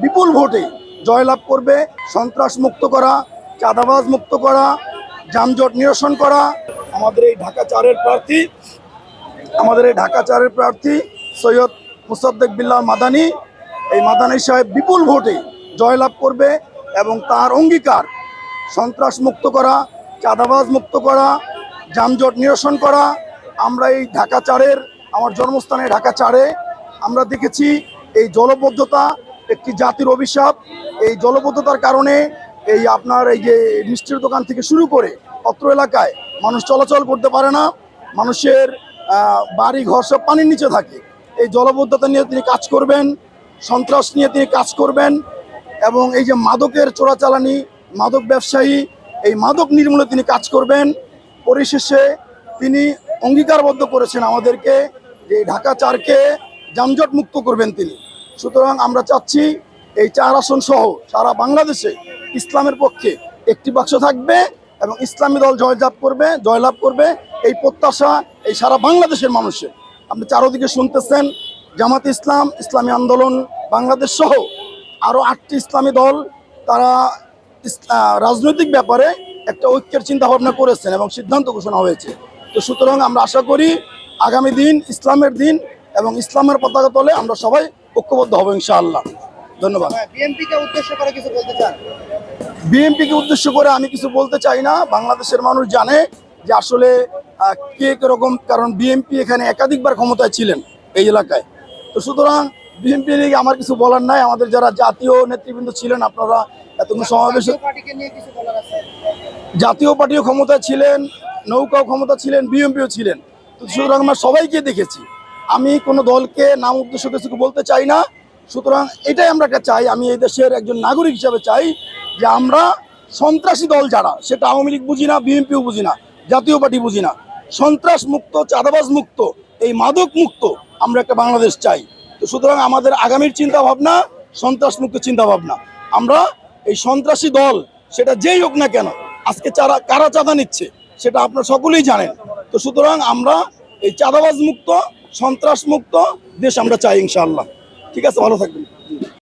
বিপুল ভোটে জয়লাভ করবে। সন্ত্রাস মুক্ত করা, চাঁদাবাজ মুক্ত করা, যানজট নিরসন করা। আমাদের এই ঢাকা চারের প্রার্থী সৈয়দ মুসাদ্দেক বিল্লাহ মাদানী, এই মাদানী সাহেব বিপুল ভোটে জয়লাভ করবে এবং তার অঙ্গীকার সন্ত্রাস মুক্ত করা, চাঁদাবাজ মুক্ত করা, যানজট নিরসন করা। আমরা এই ঢাকা চারের, আমার জন্মস্থানে ঢাকা চারে আমরা দেখেছি এই জলবদ্ধতা একটি জাতির অভিশাপ। এই জলবদ্ধতার কারণে এই আপনার এই যে মিষ্টির দোকান থেকে শুরু করে অত্র এলাকায় মানুষ চলাচল করতে পারে না। মানুষের বাড়ি ঘর সব পানির নিচে থাকে। এই জলবদ্ধতা নিয়ে তিনি কাজ করবেন, সন্ত্রাস নিয়ে তিনি কাজ করবেন এবং এই যে মাদকের চোরাচালানি, মাদক ব্যবসায়ী, এই মাদক নির্মূলে তিনি কাজ করবেন। পরিশেষে তিনি অঙ্গীকারবদ্ধ করেছেন আমাদেরকে যে ঢাকা চারকে যানজট মুক্ত করবেন তিনি। সুতরাং আমরা চাচ্ছি এই 4 আসন সহ সারা বাংলাদেশে ইসলামের পক্ষে একটি বাক্স থাকবে এবং ইসলামী দল জয়লাভ করবে এই প্রত্যাশা এই সারা বাংলাদেশের মানুষের। আপনি চারোদিকে শুনতেছেন জামাতে ইসলাম, ইসলামী আন্দোলন বাংলাদেশ সহ আরও 8টি ইসলামী দল তারা রাজনৈতিক ব্যাপারে একটা ঐক্যের চিন্তা ভাবনা করেছেন এবং সিদ্ধান্ত ঘোষণা হয়েছে। তো সুতরাং আমরা আশা করি আগামী দিন ইসলামের দিন এবং ইসলামের পতাকা তলে আমরা সবাই ঐক্যবদ্ধ হব ইনশাআল্লাহ। ধন্যবাদ। বিএনপিকে উদ্দেশ্য করে কিছু বলতে চান? বিএনপিকে উদ্দেশ্য করে আমি কিছু বলতে চাই না। বাংলাদেশের মানুষ জানে যে আসলে কে কিরকম, কারণ বিএনপি এখানে একাধিকবার ক্ষমতায় ছিলেন এই এলাকায়। তো সুতরাং বিএনপি নিয়ে আমার কিছু বলার নাই। আমাদের যারা জাতীয় নেতৃবৃন্দ ছিলেন, আপনারা এতক্ষণ সমাবেশে জাতীয় পার্টিও ক্ষমতায় ছিলেন, নৌকাও ক্ষমতা ছিলেন, বিএনপিও ছিলেন। তো সুতরাং আমরা সবাইকে দেখেছি। আমি কোনো দলকে নাম উদ্দেশ্য কিছু বলতে চাই না। সুতরাং এটাই আমরা চাই, আমি এই দেশের একজন নাগরিক হিসাবে চাই যে আমরা সন্ত্রাসী দল যারা, সেটা আওয়ামী লীগ বুঝি না, বিএনপিও বুঝি না, জাতীয় পার্টি বুঝি না, সন্ত্রাস মুক্ত, চাঁদাবাজ মুক্ত, এই মাদক মুক্ত আমরা একটা বাংলাদেশ চাই। তো সুতরাং আমাদের আগামীর চিন্তা ভাবনা সন্ত্রাস মুক্ত চিন্তা ভাবনা। আমরা এই সন্ত্রাসী দল সেটা যেই হোক না কেন, আজকে কারা চাঁদা নিচ্ছে সেটা আপনারা সকলেই জানেন। তো সুতরাং আমরা এই চাঁদাবাজ মুক্ত, সন্ত্রাস মুক্ত দেশ আমরা চাই ইনশাআল্লাহ। ঠিক আছে, ভালো থাকবেন।